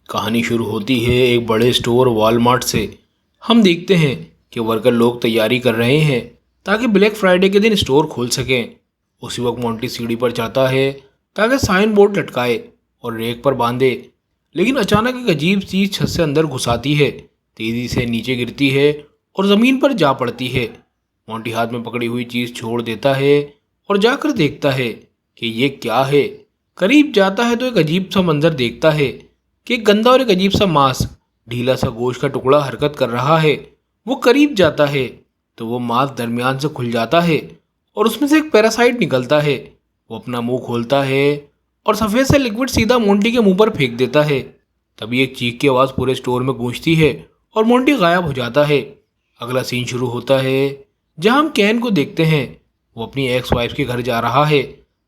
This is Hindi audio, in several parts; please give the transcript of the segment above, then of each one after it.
कहानी शुरू होती है एक बड़े स्टोर वॉलमार्ट से। हम देखते हैं कि वर्कर लोग तैयारी कर रहे हैं ताकि ब्लैक फ्राइडे के दिन स्टोर खोल सकें। उसी वक्त मोंटी सीढ़ी पर चढ़ता है ताकि साइन बोर्ड लटकाए और रेक पर बांधे, लेकिन अचानक एक अजीब चीज छत से अंदर घुस आती है, तेजी से नीचे गिरती है और ज़मीन पर जा पड़ती है। मोंटी हाथ में पकड़ी हुई चीज छोड़ देता है और जाकर देखता है कि ये क्या है। करीब जाता है तो एक अजीब सा मंजर देखता है कि एक गंदा और एक अजीब सा मांस, ढीला सा गोश्त का टुकड़ा हरकत कर रहा है। वो करीब जाता है तो वो मांस दरमियान से खुल जाता है और उसमें से एक पैरासाइट निकलता है। वो अपना मुंह खोलता है और सफ़ेद से लिक्विड सीधा मोंटी के मुंह पर फेंक देता है। तभी एक चीख की आवाज़ पूरे स्टोर में गूंजती है और मोंटी गायब हो जाता है। अगला सीन शुरू होता है जहां हम कैन को देखते हैं। वो अपनी एक्स वाइफ के घर जा रहा है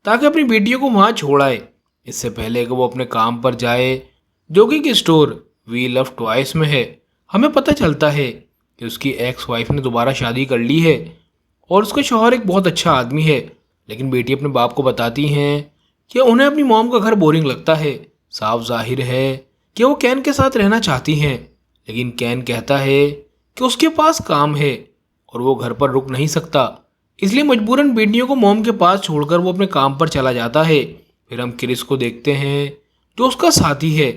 ताकि अपनी बेटियों को वहां छोड़ आए, इससे पहले कि वो अपने काम पर जाए, जो कि एक स्टोर वी लव टॉयज में है। हमें पता चलता है कि उसकी एक्स वाइफ ने दोबारा शादी कर ली है और उसका शौहर एक बहुत अच्छा आदमी है, लेकिन बेटी अपने बाप को बताती हैं कि उन्हें अपनी मॉम का घर बोरिंग लगता है। साफ जाहिर है कि वो कैन के साथ रहना चाहती हैं, लेकिन कैन कहता है कि उसके पास काम है और वो घर पर रुक नहीं सकता, इसलिए मजबूरन बेटियों को मॉम के पास छोड़कर वो अपने काम पर चला जाता है। फिर हम क्रिस को देखते हैं जो उसका साथी है।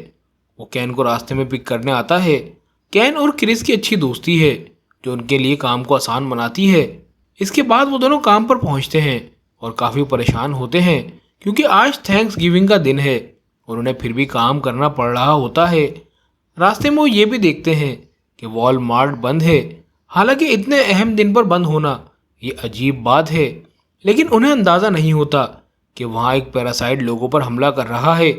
वो कैन को रास्ते में पिक करने आता है। कैन और क्रिस की अच्छी दोस्ती है जो उनके लिए काम को आसान बनाती है। इसके बाद वो दोनों काम पर पहुंचते हैं और काफ़ी परेशान होते हैं क्योंकि आज थैंक्स गिविंग का दिन है और उन्हें फिर भी काम करना पड़ रहा होता है। रास्ते में वो ये भी देखते हैं कि वॉलमार्ट बंद है। हालांकि इतने अहम दिन पर बंद होना ये अजीब बात है, लेकिन उन्हें अंदाज़ा नहीं होता कि वहाँ एक पैरासाइट लोगों पर हमला कर रहा है।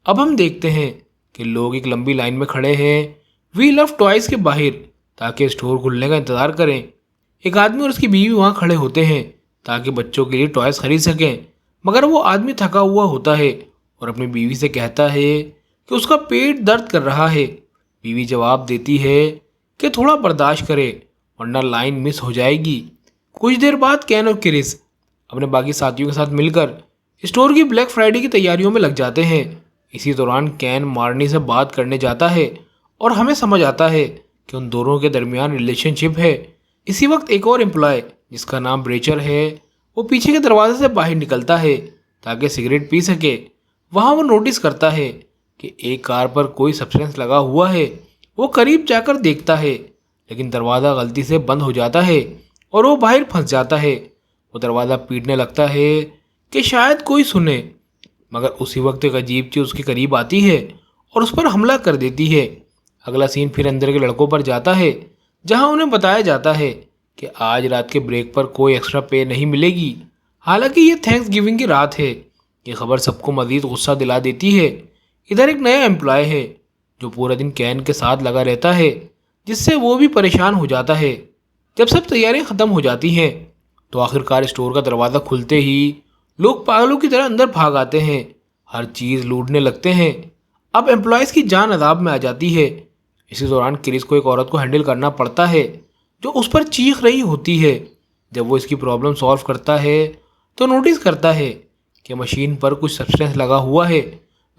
अब हम देखते हैं कि लोग एक लंबी लाइन में खड़े हैं वी लव टॉयज के बाहर ताकि स्टोर खुलने का इंतज़ार करें। एक आदमी और उसकी बीवी वहाँ खड़े होते हैं ताकि बच्चों के लिए टॉयज खरीद सकें, मगर वो आदमी थका हुआ होता है और अपनी बीवी से कहता है कि उसका पेट दर्द कर रहा है। बीवी जवाब देती है कि थोड़ा बर्दाश्त करे वरना लाइन मिस हो जाएगी। कुछ देर बाद कैन और क्रिस अपने बाकी साथियों के साथ मिलकर स्टोर की ब्लैक फ्राइडे की तैयारियों में लग जाते हैं। इसी दौरान कैन मार्नी से बात करने जाता है और हमें समझ आता है कि उन दोनों के दरमियान रिलेशनशिप है। इसी वक्त एक और एम्प्लॉय जिसका नाम ब्रेचर है वो पीछे के दरवाजे से बाहर निकलता है ताकि सिगरेट पी सके। वहाँ वो नोटिस करता है कि एक कार पर कोई सब्सटेंस लगा हुआ है। वो करीब जाकर देखता है लेकिन दरवाज़ा गलती से बंद हो जाता है और वो बाहर फंस जाता है। वो दरवाज़ा पीटने लगता है कि शायद कोई सुने, मगर उसी वक्त एक अजीब चीज़ उसके करीब आती है और उस पर हमला कर देती है। अगला सीन फिर अंदर के लड़कों पर जाता है जहां उन्हें बताया जाता है कि आज रात के ब्रेक पर कोई एक्स्ट्रा पे नहीं मिलेगी। हालांकि ये थैंक्स गिविंग की रात है। ये खबर सबको मज़ीद गुस्सा दिला देती है। इधर एक नया एम्प्लॉय है जो पूरा दिन कैन के साथ लगा रहता है, जिससे वो भी परेशान हो जाता है। जब सब तैयारियां ख़त्म हो जाती हैं तो आखिरकार स्टोर का दरवाज़ा खुलते ही लोग पागलों की तरह अंदर भाग आते हैं, हर चीज़ लूटने लगते हैं। अब एम्प्लॉयज़ की जान अदाब में आ जाती है। इसी दौरान क्रिस को एक औरत को हैंडल करना पड़ता है जो उस पर चीख रही होती है। जब वो इसकी प्रॉब्लम सॉल्व करता है तो नोटिस करता है कि मशीन पर कुछ सब्सटेंस लगा हुआ है।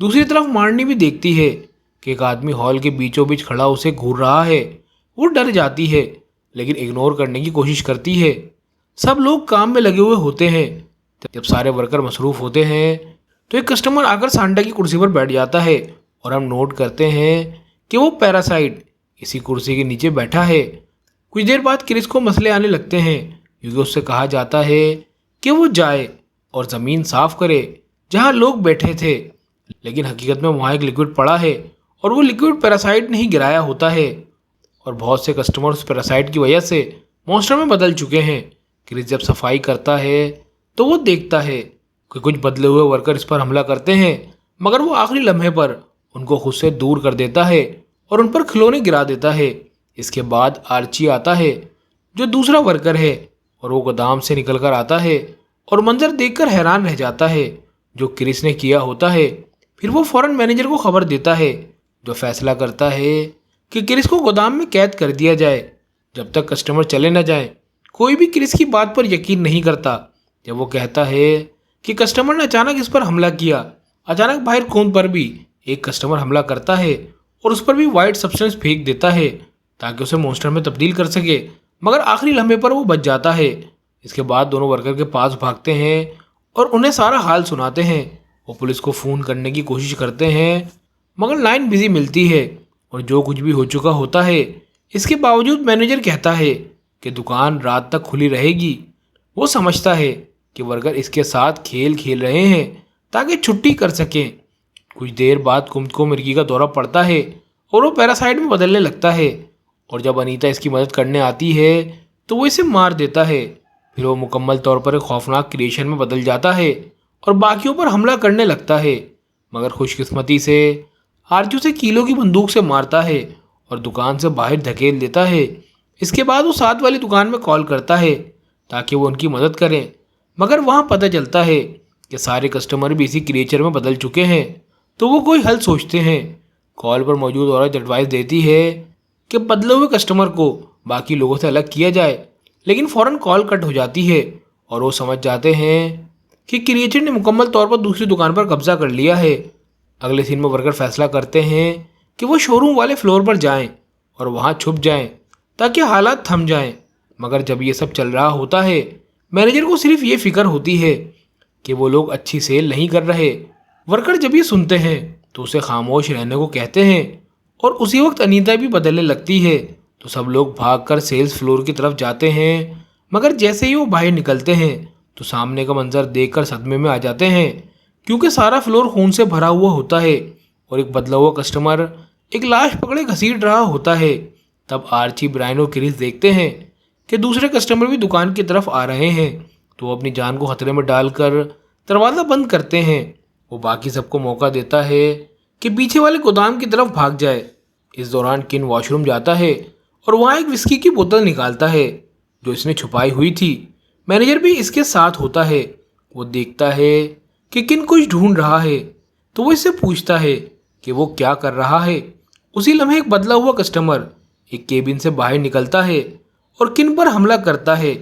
दूसरी तरफ मार्नी भी देखती है कि एक आदमी हॉल के बीचों बीच खड़ा उसे घूर रहा है। वो डर जाती है लेकिन इग्नोर करने की कोशिश करती है। सब लोग काम में लगे हुए होते हैं। जब सारे वर्कर मसरूफ़ होते हैं तो एक कस्टमर आकर सांडा की कुर्सी पर बैठ जाता है और हम नोट करते हैं कि वो पैरासाइट इसी कुर्सी के नीचे बैठा है। कुछ देर बाद क्रिस को मसले आने लगते हैं क्योंकि उससे कहा जाता है कि वो जाए और ज़मीन साफ करे जहां लोग बैठे थे, लेकिन हकीकत में वहाँ एक लिक्विड पड़ा है और वो लिक्विड पैरासाइट नहीं गिराया होता है और बहुत से कस्टमर उस पैरासाइट की वजह से मॉन्स्टर में बदल चुके हैं। क्रिस जब सफाई करता है तो वो देखता है कि कुछ बदले हुए वर्कर इस पर हमला करते हैं, मगर वो आखिरी लम्हे पर उनको खुद से दूर कर देता है और उन पर खिलौने गिरा देता है। इसके बाद आर्ची आता है जो दूसरा वर्कर है और वो गोदाम से निकल कर आता है और मंजर देखकर हैरान रह जाता है जो क्रिस ने किया होता है। फिर वो फौरन मैनेजर को खबर देता है जो फैसला करता है कि क्रिस को गोदाम में कैद कर दिया जाए जब तक कस्टमर चले न जाएं। कोई भी क्रिस की बात पर यकीन नहीं करता जब वो कहता है कि कस्टमर ने अचानक इस पर हमला किया। अचानक बाहर खून पर भी एक कस्टमर हमला करता है और उस पर भी वाइट सब्सटेंस फेंक देता है ताकि उसे मॉन्स्टर में तब्दील कर सके, मगर आखिरी लम्हे पर वो बच जाता है। इसके बाद दोनों वर्कर के पास भागते हैं और उन्हें सारा हाल सुनाते हैं। वो पुलिस को फ़ोन करने की कोशिश करते हैं, मगर लाइन बिजी मिलती है और जो कुछ भी हो चुका होता है इसके बावजूद मैनेजर कहता है कि दुकान रात तक खुली रहेगी। वो समझता है कि वर्कर इसके साथ खेल खेल रहे हैं ताकि छुट्टी कर सकें। कुछ देर बाद कुमुद को मिर्गी का दौरा पड़ता है और वो पैरासाइट में बदलने लगता है, और जब अनीता इसकी मदद करने आती है तो वो इसे मार देता है। फिर वो मुकम्मल तौर पर एक खौफनाक क्रिएशन में बदल जाता है और बाकियों पर हमला करने लगता है, मगर खुशकिस्मती से आरजू से किलो की बंदूक से मारता है और दुकान से बाहर धकेल देता है। इसके बाद वो साथ वाली दुकान में कॉल करता है ताकि वो उनकी मदद करें, मगर वहाँ पता चलता है कि सारे कस्टमर भी इसी क्रिएचर में बदल चुके हैं। तो वो कोई हल सोचते हैं। कॉल पर मौजूद औरत एडवाइस देती है कि बदले हुए कस्टमर को बाकी लोगों से अलग किया जाए, लेकिन फ़ौरन कॉल कट हो जाती है और वो समझ जाते हैं कि क्रिएचर ने मुकम्मल तौर पर दूसरी दुकान पर कब्जा कर लिया है। अगले सीन में वर्कर फैसला करते हैं कि वो शोरूम वाले फ्लोर पर जाएं और वहां छुप जाएं ताकि हालात थम जाएं, मगर जब ये सब चल रहा होता है मैनेजर को सिर्फ ये फिक्र होती है कि वो लोग अच्छी सेल नहीं कर रहे। वर्कर जब ये सुनते हैं तो उसे खामोश रहने को कहते हैं और उसी वक्त अनीता भी बदलने लगती है। तो सब लोग भागकर सेल्स फ्लोर की तरफ जाते हैं, मगर जैसे ही वो बाहर निकलते हैं तो सामने का मंजर देखकर सदमे में आ जाते हैं, क्योंकि सारा फ्लोर खून से भरा हुआ होता है और एक बदला हुआ कस्टमर एक लाश पकड़े घसीट रहा होता है। तब आर्ची, ब्रायन और क्रिस देखते हैं कि दूसरे कस्टमर भी दुकान की तरफ आ रहे हैं, तो वो अपनी जान को खतरे में डालकर दरवाज़ा बंद करते हैं। वो बाकी सबको मौका देता है कि पीछे वाले गोदाम की तरफ भाग जाए। इस दौरान किन वॉशरूम जाता है और वहाँ एक विस्की की बोतल निकालता है जो इसने छुपाई हुई थी। मैनेजर भी इसके साथ होता है। वो देखता है कि किन कुछ ढूंढ रहा है, तो वो इससे पूछता है कि वो क्या कर रहा है। उसी लम्हे एक बदला हुआ कस्टमर एक केबिन से बाहर निकलता है और किन पर हमला करता है,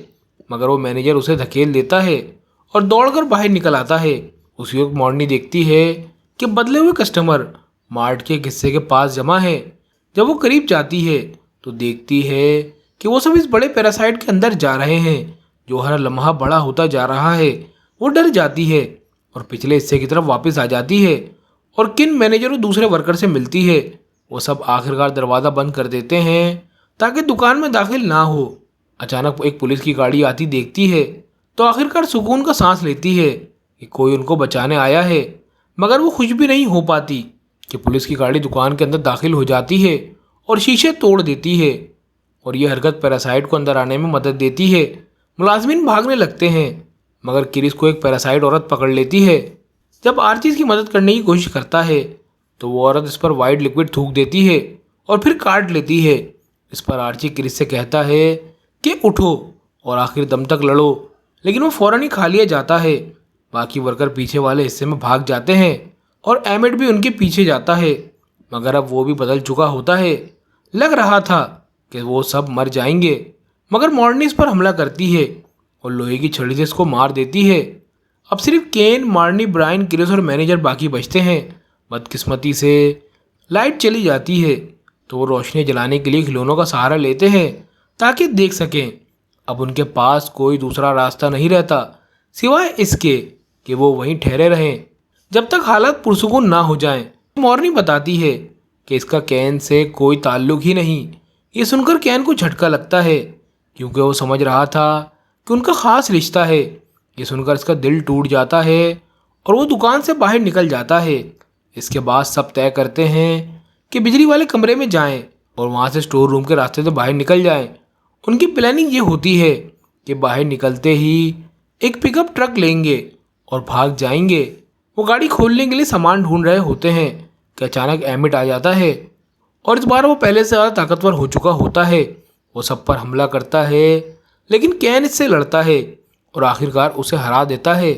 मगर वो मैनेजर उसे धकेल देता है और दौड़कर बाहर निकल आता है। उसी वक्त मॉर्नी देखती है कि बदले हुए कस्टमर मार्ट के हिस्से के पास जमा है। जब वो करीब जाती है तो देखती है कि वो सब इस बड़े पैरासाइट के अंदर जा रहे हैं जो हर लम्हा बड़ा होता जा रहा है। वो डर जाती है और पिछले हिस्से की तरफ वापस आ जाती है और किन मैनेजर और दूसरे वर्कर से मिलती है। वो सब आखिरकार दरवाज़ा बंद कर देते हैं ताकि दुकान में दाखिल ना हो। अचानक एक पुलिस की गाड़ी आती देखती है तो आखिरकार सुकून का सांस लेती है कि कोई उनको बचाने आया है, मगर वो खुश भी नहीं हो पाती कि पुलिस की गाड़ी दुकान के अंदर दाखिल हो जाती है और शीशे तोड़ देती है, और यह हरकत पैरासाइट को अंदर आने में मदद देती है। मुलाजमीन भागने लगते हैं, मगर क्रिस को एक पैरासाइट औरत पकड़ लेती है। जब आर्ची इसकी मदद करने की कोशिश करता है तो वो औरत इस पर वाइट लिक्विड थूक देती है और फिर काट लेती है। इस पर आर्ची क्रिस से कहता है कि उठो और आखिर दम तक लड़ो, लेकिन वो फ़ौरन ही खा लिया जाता है। बाकी वर्कर पीछे वाले हिस्से में भाग जाते हैं और एमिट भी उनके पीछे जाता है, मगर अब वो भी बदल चुका होता है। लग रहा था कि वो सब मर जाएंगे, मगर मॉर्नी इस पर हमला करती है और लोहे की छड़ी से इसको मार देती है। अब सिर्फ केन, मार्नी, ब्रायन, क्रिस और मैनेजर बाकी बचते हैं। बदकिस्मती से लाइट चली जाती है तो वो रोशनी जलाने के लिए खिलौनों का सहारा लेते हैं ताकि देख सकें। अब उनके पास कोई दूसरा रास्ता नहीं रहता सिवाय इसके कि वो वहीं ठहरे रहें जब तक हालात पुरसुकून ना हो जाएं। मॉर्नी बताती है कि इसका कैन से कोई ताल्लुक ही नहीं। ये सुनकर कैन को झटका लगता है क्योंकि वो समझ रहा था कि उनका ख़ास रिश्ता है। ये सुनकर इसका दिल टूट जाता है और वो दुकान से बाहर निकल जाता है। इसके बाद सब तय करते हैं कि बिजली वाले कमरे में जाएं और वहाँ से स्टोर रूम के रास्ते से बाहर निकल जाएं। उनकी प्लानिंग ये होती है कि बाहर निकलते ही एक पिकअप ट्रक लेंगे और भाग जाएंगे। वो गाड़ी खोलने के लिए सामान ढूंढ रहे होते हैं कि अचानक एमिट आ जाता है और इस बार वो पहले से ज़्यादा ताकतवर हो चुका होता है। वो सब पर हमला करता है, लेकिन कैन इससे लड़ता है और आखिरकार उसे हरा देता है,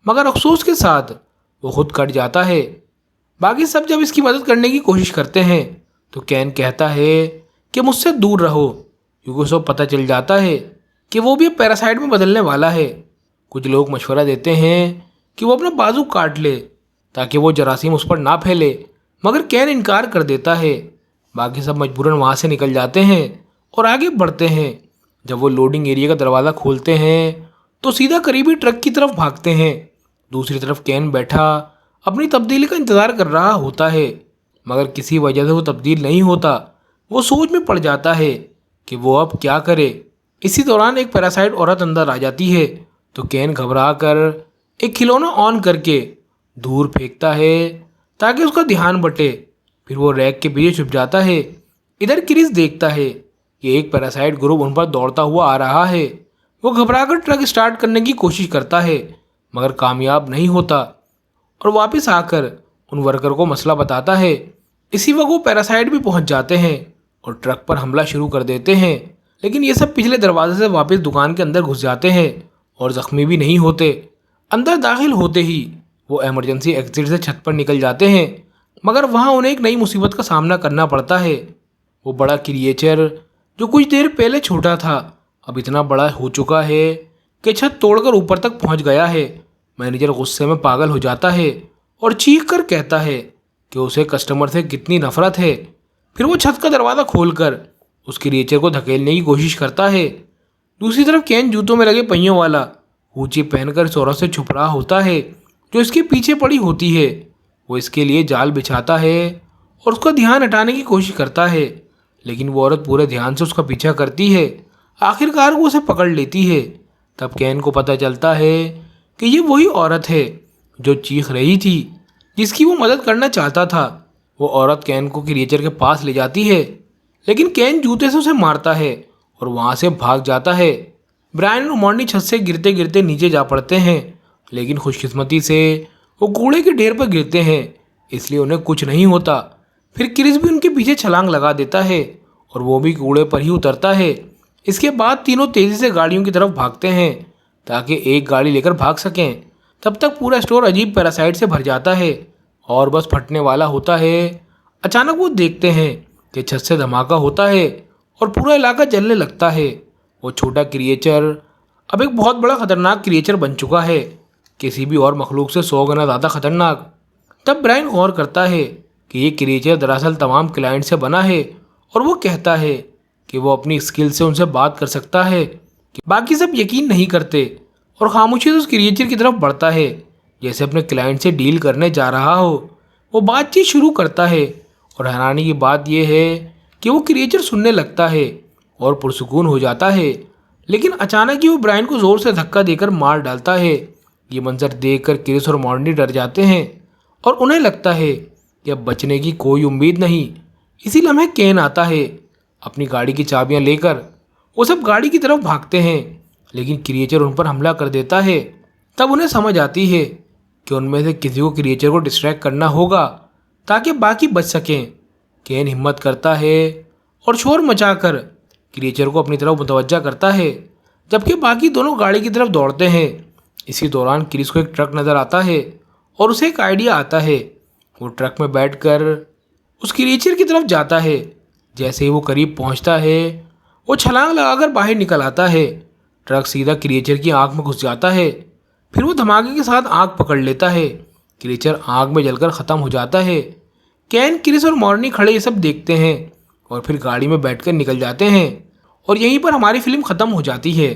मगर अफसोस के साथ वो खुद कट जाता है। बाकी सब जब इसकी मदद करने की कोशिश करते हैं तो कैन कहता है कि मुझसे दूर रहो, क्योंकि उसे पता चल जाता है कि वो भी पैरासाइट में बदलने वाला है। कुछ लोग मशवरा देते हैं कि वो अपना बाजू काट ले ताकि वो जरासीम उस पर ना फैले, मगर कैन इनकार कर देता है। बाकी सब मजबूरन वहाँ से निकल जाते हैं और आगे बढ़ते हैं। जब वो लोडिंग एरिया का दरवाज़ा खोलते हैं तो सीधा करीबी ट्रक की तरफ भागते हैं। दूसरी तरफ केन बैठा अपनी तब्दीली का इंतज़ार कर रहा होता है, मगर किसी वजह से वो तब्दील नहीं होता। वो सोच में पड़ जाता है कि वो अब क्या करे। इसी दौरान एक पैरासाइट औरत अंदर आ जाती है तो केन घबरा कर एक खिलौना ऑन करके दूर फेंकता है ताकि उसका ध्यान बटे। फिर वो रैक के पीछे छुप जाता है। इधर क्रिस देखता है कि एक पैरासाइट ग्रुप उन पर दौड़ता हुआ आ रहा है। वो घबराकर ट्रक स्टार्ट करने की कोशिश करता है मगर कामयाब नहीं होता और वापस आकर उन वर्कर को मसला बताता है। इसी वक्त वो पैरासाइट भी पहुंच जाते हैं और ट्रक पर हमला शुरू कर देते हैं, लेकिन ये सब पिछले दरवाजे से वापस दुकान के अंदर घुस जाते हैं और ज़ख्मी भी नहीं होते। अंदर दाखिल होते ही वो इमरजेंसी एग्जिट से छत पर निकल जाते हैं, मगर वहाँ उन्हें एक नई मुसीबत का सामना करना पड़ता है। वो बड़ा क्रिएचर जो कुछ देर पहले छोटा था अब इतना बड़ा हो चुका है कि छत तोड़कर ऊपर तक पहुँच गया है। मैनेजर गुस्से में पागल हो जाता है और चीख कर कहता है कि उसे कस्टमर से कितनी नफरत है। फिर वो छत का दरवाज़ा खोलकर उस क्रिएचर को धकेलने की कोशिश करता है। दूसरी तरफ केन जूतों में लगे पहियों वाला ऊंची पहनकर इस औरत से छुप रहा होता है जो इसके पीछे पड़ी होती है। वो इसके लिए जाल बिछाता है और उसका ध्यान हटाने की कोशिश करता है, लेकिन वो औरत पूरे ध्यान से उसका पीछा करती है। आखिरकार वो उसे पकड़ लेती है। तब केन को पता चलता है कि ये वही औरत है जो चीख रही थी, जिसकी वो मदद करना चाहता था। वो औरत केन को क्रिएचर के पास ले जाती है, लेकिन केन जूते से उसे मारता है और वहाँ से भाग जाता है। ब्रायन और मॉर्नी छत से गिरते गिरते नीचे जा पड़ते हैं, लेकिन खुशकिस्मती से वो कूड़े के ढेर पर गिरते हैं, इसलिए उन्हें कुछ नहीं होता। फिर क्रिस भी उनके पीछे छलांग लगा देता है और वो भी कूड़े पर ही उतरता है। इसके बाद तीनों तेज़ी से गाड़ियों की तरफ भागते हैं ताकि एक गाड़ी लेकर भाग सकें। तब तक पूरा स्टोर अजीब पैरासाइट से भर जाता है और बस फटने वाला होता है। अचानक वो देखते हैं कि छत से धमाका होता है और पूरा इलाका जलने लगता है। वो छोटा क्रिएचर अब एक बहुत बड़ा खतरनाक क्रिएचर बन चुका है, किसी भी और मखलूक से 100 गुना ज़्यादा खतरनाक। तब ब्रायन गौर करता है कि ये क्रिएचर दरअसल तमाम क्लाइंट से बना है और वो कहता है कि वो अपनी स्किल से उनसे बात कर सकता है। कि बाकी सब यकीन नहीं करते और खामोशी से उस क्रिएचर की तरफ बढ़ता है जैसे अपने क्लाइंट से डील करने जा रहा हो। वो बातचीत शुरू करता है और हैरानी की बात यह है कि वो क्रिएचर सुनने लगता है और पुरसुकून हो जाता है, लेकिन अचानक ही वो ब्रायन को ज़ोर से धक्का देकर मार डालता है। ये मंजर देखकर क्रिस और मॉर्नी डर जाते हैं और उन्हें लगता है कि अब बचने की कोई उम्मीद नहीं। इसी लम्हे केन आता है अपनी गाड़ी की चाबियां लेकर। वो सब गाड़ी की तरफ भागते हैं, लेकिन क्रिएचर उन पर हमला कर देता है। तब उन्हें समझ आती है कि उनमें से किसी को क्रिएचर को डिस्ट्रैक्ट करना होगा ताकि बाकी बच सकें। केन हिम्मत करता है और शोर मचाकर क्रिएचर को अपनी तरफ मुतवज्जा करता है, जबकि बाकी दोनों गाड़ी की तरफ दौड़ते हैं। इसी दौरान क्रिस को एक ट्रक नज़र आता है और उसे एक आइडिया आता है। वो ट्रक में बैठकर उस क्रिएचर की तरफ जाता है। जैसे ही वो करीब पहुंचता है वो छलांग लगाकर बाहर निकल आता है। ट्रक सीधा क्रिएचर की आंख में घुस जाता है। फिर वो धमाके के साथ आग पकड़ लेता है। क्रिएचर आग में जलकर ख़त्म हो जाता है। कैन, क्रिस और मॉर्नी खड़े ये सब देखते हैं और फिर गाड़ी में बैठकर निकल जाते हैं और यहीं पर हमारी फिल्म ख़त्म हो जाती है।